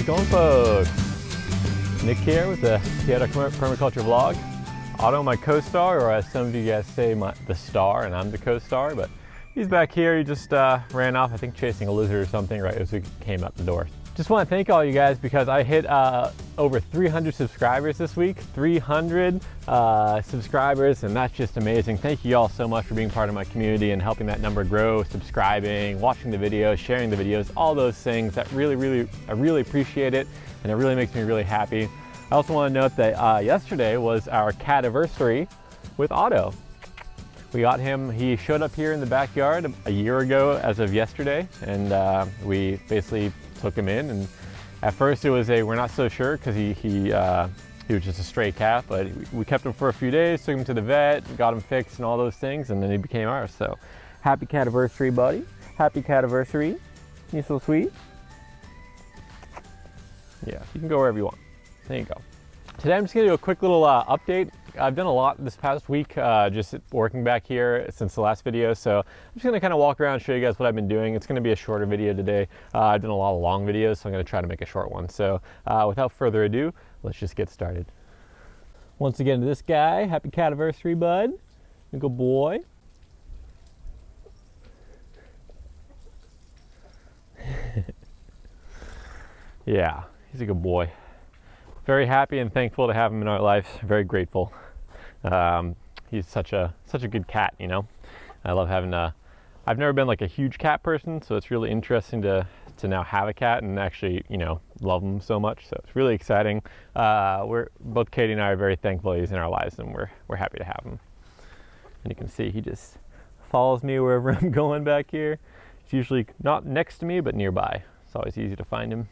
What's going, folks? Nick here with the Permaculture vlog. Otto, my co-star, or as some of you guys say, the star, and I'm the co-star, but he's back here. He just ran off, I think chasing a lizard or something right as we came out the door. Just want to thank all you guys because I hit over 300 subscribers this week. 300 subscribers, and that's just amazing. Thank you all so much for being part of my community and helping that number grow, subscribing, watching the videos, sharing the videos, all those things. That I really appreciate it, and it really makes me really happy. I also want to note that yesterday was our cat-anniversary with Otto. We got him, he showed up here in the backyard a year ago as of yesterday, and we basically took him in, and at first it was we're not so sure because he was just a stray cat, but we kept him for a few days, took him to the vet, got him fixed and all those things, and then he became ours. So happy cat-anniversary, buddy. Happy cat-anniversary. You're so sweet. Yeah, you can go wherever you want. There you go. Today I'm just gonna do a quick little update. I've done a lot this past week, just working back here since the last video. So I'm just gonna kind of walk around and show you guys what I've been doing. It's gonna be a shorter video today. I've done a lot of long videos, so I'm gonna try to make a short one. So without further ado, let's just get started. Once again, to this guy, happy cat-anniversary, bud. You good boy. Yeah, he's a good boy. Very happy and thankful to have him in our lives. Very grateful. He's such a good cat, you know. I love having I've never been like a huge cat person, so it's really interesting to now have a cat and actually, you know, love him so much. So it's really exciting. We're both Katie and I are very thankful he's in our lives, and we're happy to have him. And you can see he just follows me wherever I'm going back here. He's usually not next to me, but nearby. It's always easy to find him.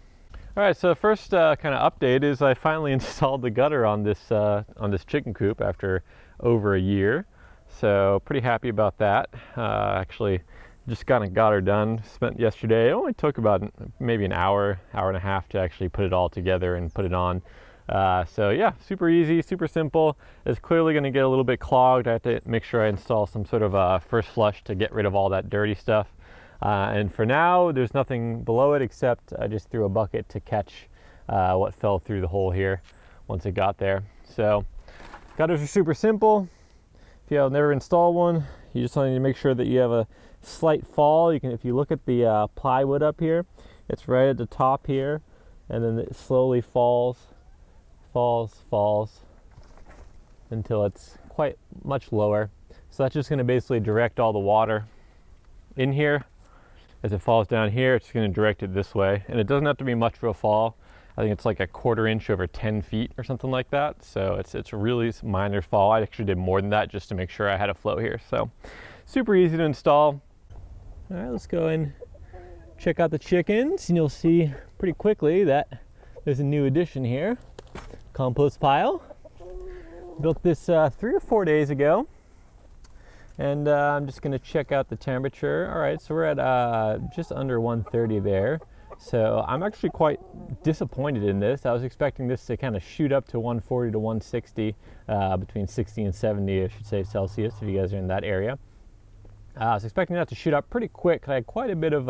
All right, so the first kind of update is I finally installed the gutter on this chicken coop after over a year. So pretty happy about that. Actually, just got her done. Spent yesterday. It only took about maybe an hour and a half to actually put it all together and put it on. So yeah, super easy, super simple. It's clearly going to get a little bit clogged. I have to make sure I install some sort of first flush to get rid of all that dirty stuff. And for now, there's nothing below it except I just threw a bucket to catch what fell through the hole here once it got there. So gutters are super simple. If you have never installed one, you just need to make sure that you have a slight fall. If you look at the plywood up here, it's right at the top here, and then it slowly falls until it's quite much lower. So that's just going to basically direct all the water in here. As it falls down here, it's going to direct it this way, and it doesn't have to be much of a fall. I think it's like a 1/4 inch over 10 feet or something like that. So it's a really minor fall. I actually did more than that just to make sure I had a flow here. So super easy to install. All right, let's go and check out the chickens, and you'll see pretty quickly that there's a new addition here. Compost pile. Built this 3 or 4 days ago. And I'm just going to check out the temperature. All right, so we're at just under 130 there. So I'm actually quite disappointed in this. I was expecting this to kind of shoot up to 140 to 160, between 60 and 70, I should say, Celsius, if you guys are in that area. I was expecting that to shoot up pretty quick. I had quite a bit of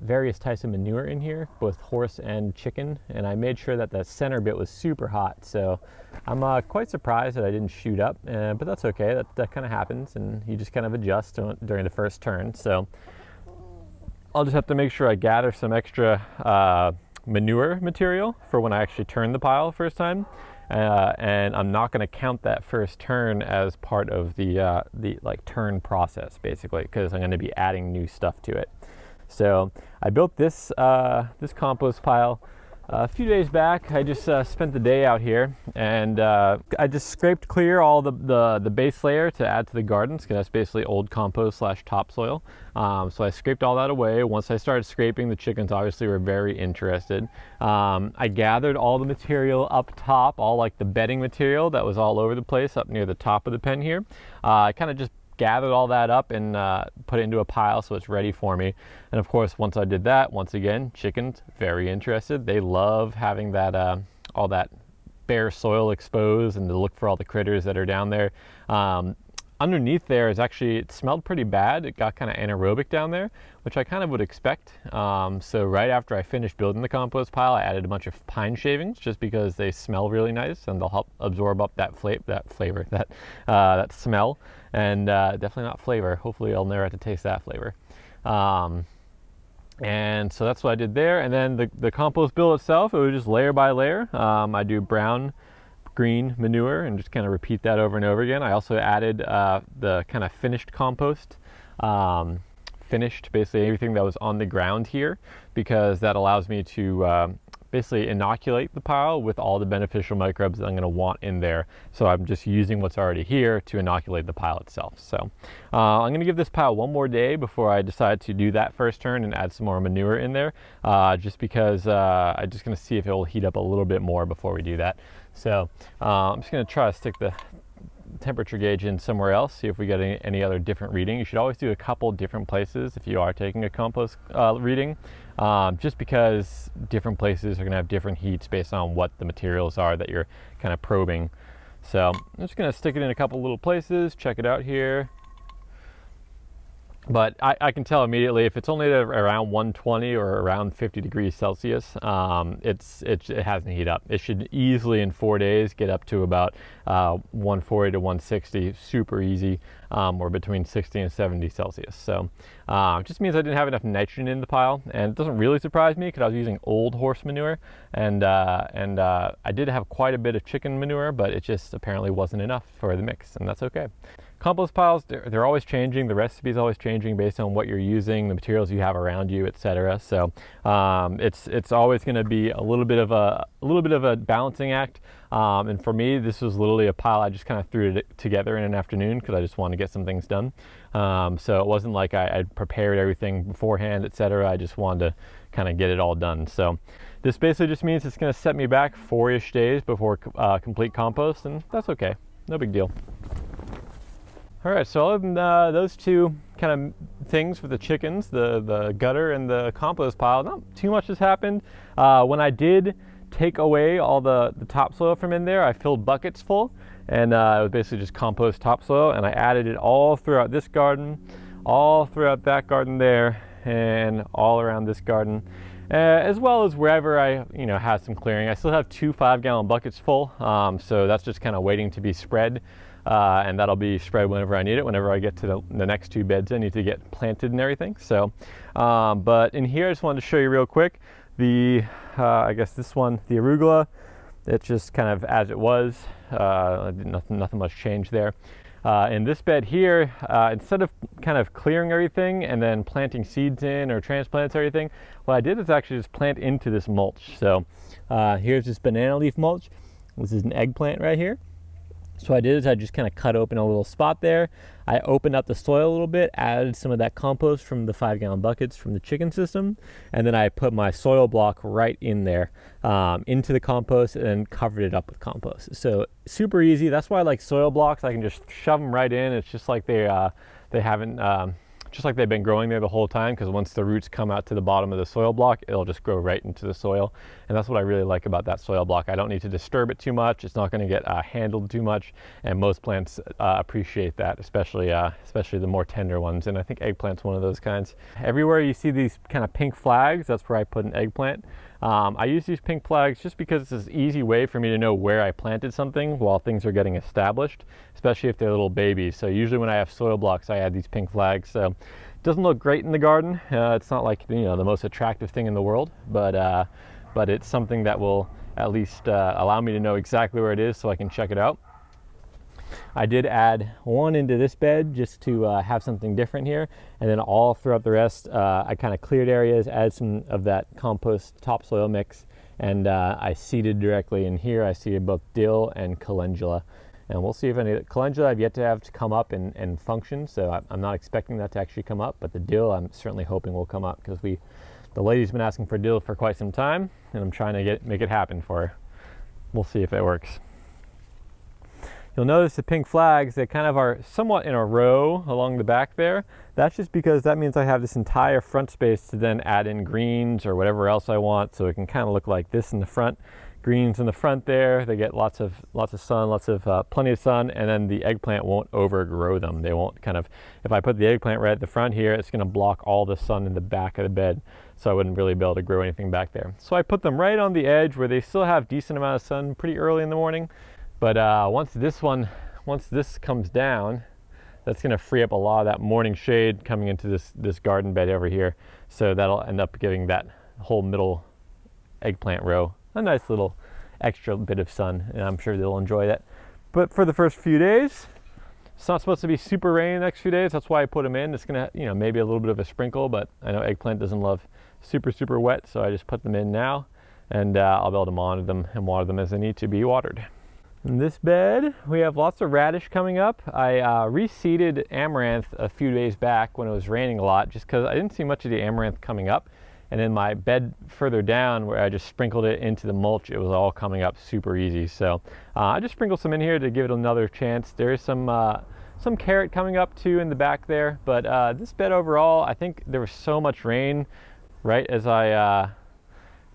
various types of manure in here, both horse and chicken, and I made sure that the center bit was super hot. So I'm quite surprised that I didn't shoot up, but that's okay. That kind of happens, and you just kind of adjust during the first turn. So I'll just have to make sure I gather some extra manure material for when I actually turn the pile first time. And I'm not going to count that first turn as part of the like turn process, basically, because I'm going to be adding new stuff to it. So I built this compost pile a few days back. I just spent the day out here, and I just scraped clear all the base layer to add to the gardens, because that's basically old compost / topsoil. So I scraped all that away. Once I started scraping, the chickens obviously were very interested. I gathered all the material up top, all like the bedding material that was all over the place up near the top of the pen here. I kind of just gathered all that up and put it into a pile so it's ready for me. And of course, once I did that, once again, chickens very interested. They love having that all that bare soil exposed and to look for all the critters that are down there. underneath there is actually, it smelled pretty bad. It got kind of anaerobic down there, which I kind of would expect. So right after I finished building the compost pile, I added a bunch of pine shavings just because they smell really nice and they'll help absorb up that flavor, that smell, and definitely not flavor. Hopefully I'll never have to taste that flavor. And so that's what I did there. And then the compost build itself, it was just layer by layer. I do brown, green manure and just kind of repeat that over and over again. I also added the kind of finished compost, finished basically everything that was on the ground here, because that allows me to basically inoculate the pile with all the beneficial microbes that I'm going to want in there. So I'm just using what's already here to inoculate the pile itself. So I'm going to give this pile one more day before I decide to do that first turn and add some more manure in there, just because I'm just going to see if it will heat up a little bit more before we do that. So I'm just going to try to stick the temperature gauge in somewhere else, see if we get any other different reading. You should always do a couple different places if you are taking a compost reading, just because different places are going to have different heats based on what the materials are that you're kind of probing. So I'm just going to stick it in a couple little places, check it out here. But I can tell immediately if it's only at around 120 or around 50 degrees Celsius, it hasn't heated up. It should easily in 4 days get up to about 140 to 160, super easy, or between 60 and 70 Celsius. So it just means I didn't have enough nitrogen in the pile, and it doesn't really surprise me because I was using old horse manure, and I did have quite a bit of chicken manure, but it just apparently wasn't enough for the mix, and that's okay. Compost piles, they're always changing. The recipe is always changing based on what you're using, the materials you have around you, etc. So it's always going to be a little bit of a balancing act. And for me, this was literally a pile I just kind of threw it together in an afternoon because I just wanted to get some things done. So it wasn't like I'd prepared everything beforehand, etc. I just wanted to kind of get it all done. So this basically just means it's going to set me back 4-ish days before complete compost, and that's okay. No big deal. All right, so other than those two kind of things for the chickens, the gutter and the compost pile, not too much has happened. When I did take away all the topsoil from in there, I filled buckets full, and it was basically just compost topsoil, and I added it all throughout this garden, all throughout that garden there, and all around this garden, as well as wherever I had some clearing. I still have 2 5-gallon buckets full, so that's just kind of waiting to be spread. And that'll be spread whenever I need it, whenever I get to the next 2 beds I need to get planted and everything. So, but in here I just wanted to show you real quick I guess this one, the arugula, it's just kind of as it was, nothing much changed there. In this bed here, instead of kind of clearing everything and then planting seeds in or transplants or everything, what I did is actually just plant into this mulch. So here's this banana leaf mulch. This is an eggplant right here. So what I did is I just kind of cut open a little spot there. I opened up the soil a little bit, added some of that compost from the 5-gallon buckets from the chicken system, and then I put my soil block right in there into the compost and then covered it up with compost. So super easy. That's why I like soil blocks. I can just shove them right in. It's just like they haven't just like they've been growing there the whole time, because once the roots come out to the bottom of the soil block, it'll just grow right into the soil. And that's what I really like about that soil block. I don't need to disturb it too much. It's not going to get handled too much, and most plants appreciate that, especially the more tender ones. And I think eggplant's one of those kinds. Everywhere you see these kind of pink flags, that's where I put an eggplant. I use these pink flags just because it's an easy way for me to know where I planted something while things are getting established, especially if they're little babies. So usually when I have soil blocks, I add these pink flags. So it doesn't look great in the garden. It's not like the most attractive thing in the world, but it's something that will at least allow me to know exactly where it is so I can check it out. I did add one into this bed just to have something different here, and then all throughout the rest I kind of cleared areas, added some of that compost topsoil mix, and I seeded directly in here. I seeded both dill and calendula, and we'll see if any calendula I've yet to have to come up and function, so I'm not expecting that to actually come up, but the dill I'm certainly hoping will come up, because the lady's been asking for dill for quite some time, and I'm trying to make it happen for her. We'll see if it works. You'll notice the pink flags, they kind of are somewhat in a row along the back there. That's just because that means I have this entire front space to then add in greens or whatever else I want, so it can kind of look like this in the front, greens in the front there. They get lots of sun, plenty of sun, and then the eggplant won't overgrow them. They won't kind of, if I put the eggplant right at the front here, it's going to block all the sun in the back of the bed, so I wouldn't really be able to grow anything back there. So I put them right on the edge where they still have decent amount of sun pretty early in the morning. But once this comes down, that's going to free up a lot of that morning shade coming into this garden bed over here. So that'll end up giving that whole middle eggplant row a nice little extra bit of sun, and I'm sure they'll enjoy that. But for the first few days, it's not supposed to be super rainy the next few days. That's why I put them in. It's gonna, maybe a little bit of a sprinkle, but I know eggplant doesn't love super wet, so I just put them in now, and I'll be able to monitor them and water them as they need to be watered. In this bed, we have lots of radish coming up. I reseeded amaranth a few days back when it was raining a lot, just because I didn't see much of the amaranth coming up. And in my bed further down, where I just sprinkled it into the mulch, it was all coming up super easy. So I just sprinkled some in here to give it another chance. There is some carrot coming up too in the back there. But this bed overall, I think there was so much rain right as I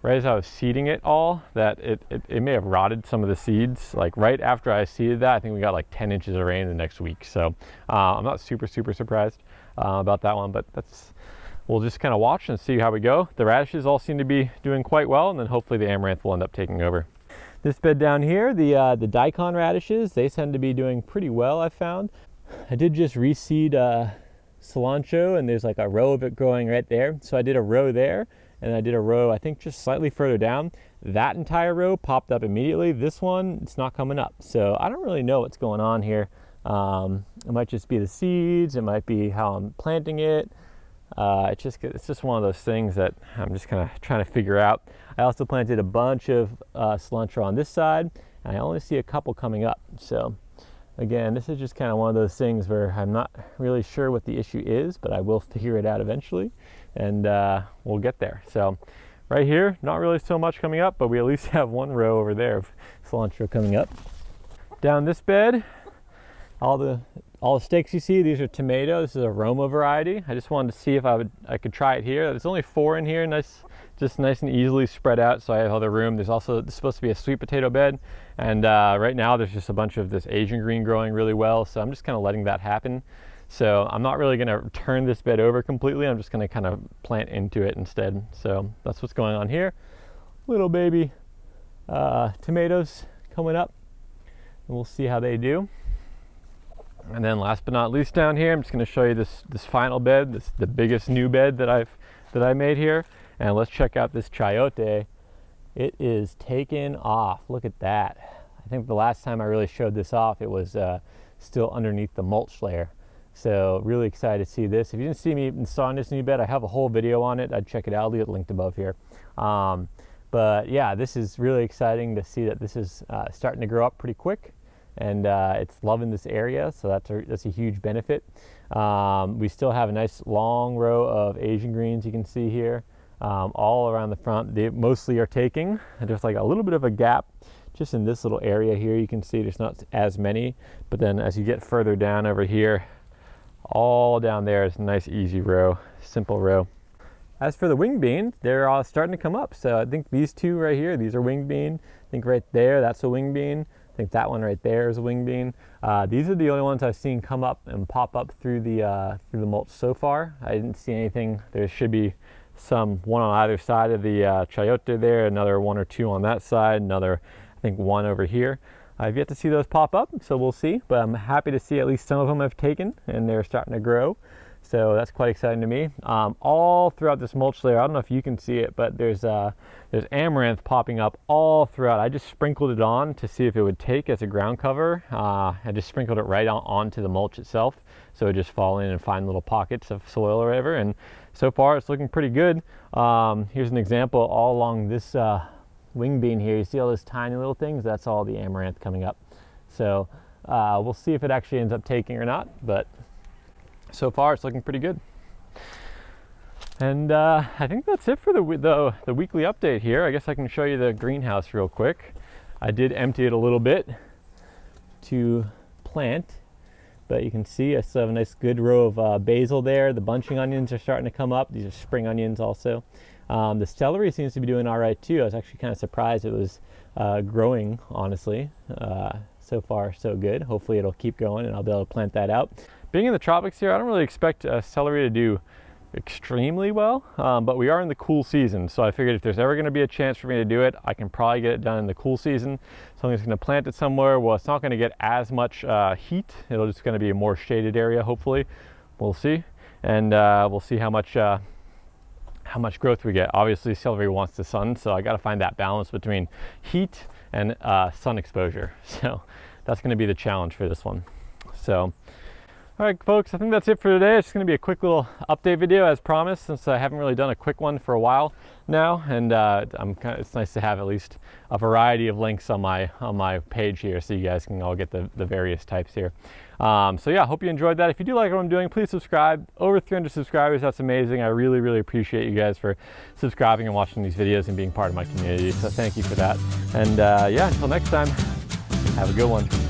was seeding it all that it may have rotted some of the seeds. Like right after I seeded that, I think we got like 10 inches of rain the next week. So I'm not super surprised about that one, but we'll just kind of watch and see how we go. The radishes all seem to be doing quite well, and then hopefully the amaranth will end up taking over. This bed down here, the daikon radishes, they tend to be doing pretty well, I found. I did just reseed cilantro, and there's like a row of it growing right there. So I did a row there, and I did a row, I think just slightly further down. That entire row popped up immediately. This one, it's not coming up. So I don't really know what's going on here. It might just be the seeds. It might be how I'm planting it. It's just one of those things that I'm just kind of trying to figure out. I also planted a bunch of cilantro on this side, and I only see a couple coming up. So again, this is just kind of one of those things where I'm not really sure what the issue is, but I will figure it out eventually, and we'll get there. So right here, not really so much coming up, but we at least have one row over there of cilantro coming up. Down this bed, all the stakes you see, these are tomato. This is a Roma variety. I just wanted to see if I could try it here. There's only 4 in here, just nice and easily spread out, so I have other room. There's supposed to be a sweet potato bed, and right now there's just a bunch of this Asian green growing really well, so I'm just kind of letting that happen. So I'm not really going to turn this bed over completely. I'm just going to kind of plant into it instead. So that's what's going on here. Little baby tomatoes coming up, and we'll see how they do. And then last but not least down here, I'm just going to show you this final bed, the biggest new bed that I made here. And let's check out this chayote. It is taken off. Look at that. I think the last time I really showed this off, it was still underneath the mulch layer. So really excited to see this. If you didn't see me installing this new bed, I have a whole video on it. I'd check it out. I'll leave it linked above here. But yeah, this is really exciting to see that this is starting to grow up pretty quick. And it's loving this area, so that's a huge benefit. We still have a nice long row of Asian greens you can see here, all around the front. They mostly are taking. There's like a little bit of a gap just in this little area here. You can see there's not as many, but then as you get further down over here, all down there is a nice easy row, simple row. As for the wing beans, they're all starting to come up. So I think these two right here, these are wing bean. I think right there, that's a wing bean. I think that one right there is a wing bean. These are the only ones I've seen come up and pop up through the mulch so far. I didn't see anything. There should be one on either side of the chayote there, another 1 or 2 on that side, another, I think 1 over here. I've yet to see those pop up, so we'll see. But I'm happy to see at least some of them have taken and they're starting to grow. So that's quite exciting to me. All throughout this mulch layer, I don't know if you can see it, but there's amaranth popping up all throughout. I just sprinkled it on to see if it would take as a ground cover. I just sprinkled it right onto the mulch itself, so it would just fall in and find little pockets of soil or whatever. And so far, it's looking pretty good. Here's an example all along this wing bean here. You see all those tiny little things? That's all the amaranth coming up. So we'll see if it actually ends up taking or not, but so far it's looking pretty good. And I think that's it for the weekly update here. I guess I can show you the greenhouse real quick. I did empty it a little bit to plant but you can see I still have a nice good row of basil there. The bunching onions are starting to come up. These are spring onions also. The celery seems to be doing all right too. I was actually kind of surprised it was growing, honestly. So far so good. Hopefully it'll keep going and I'll be able to plant that out. Being in the tropics here, I don't really expect celery to do extremely well, but we are in the cool season, so I figured if there's ever going to be a chance for me to do it, I can probably get it done in the cool season. So I'm just going to plant it somewhere where it's not going to get as much heat. It'll just going to be a more shaded area, hopefully. We'll see, and we'll see how much growth we get. Obviously celery wants the sun, so I got to find that balance between heat and sun exposure. So that's going to be the challenge for this one. So all right, folks, I think that's it for today. It's going to be a quick little update video as promised, since I haven't really done a quick one for a while now, and it's nice to have at least a variety of links on my page here, so you guys can all get the various types here. So yeah, I hope you enjoyed that. If you do like what I'm doing, please subscribe. Over 300 subscribers, that's amazing. I really, really appreciate you guys for subscribing and watching these videos and being part of my community. So thank you for that. And yeah, until next time, have a good one.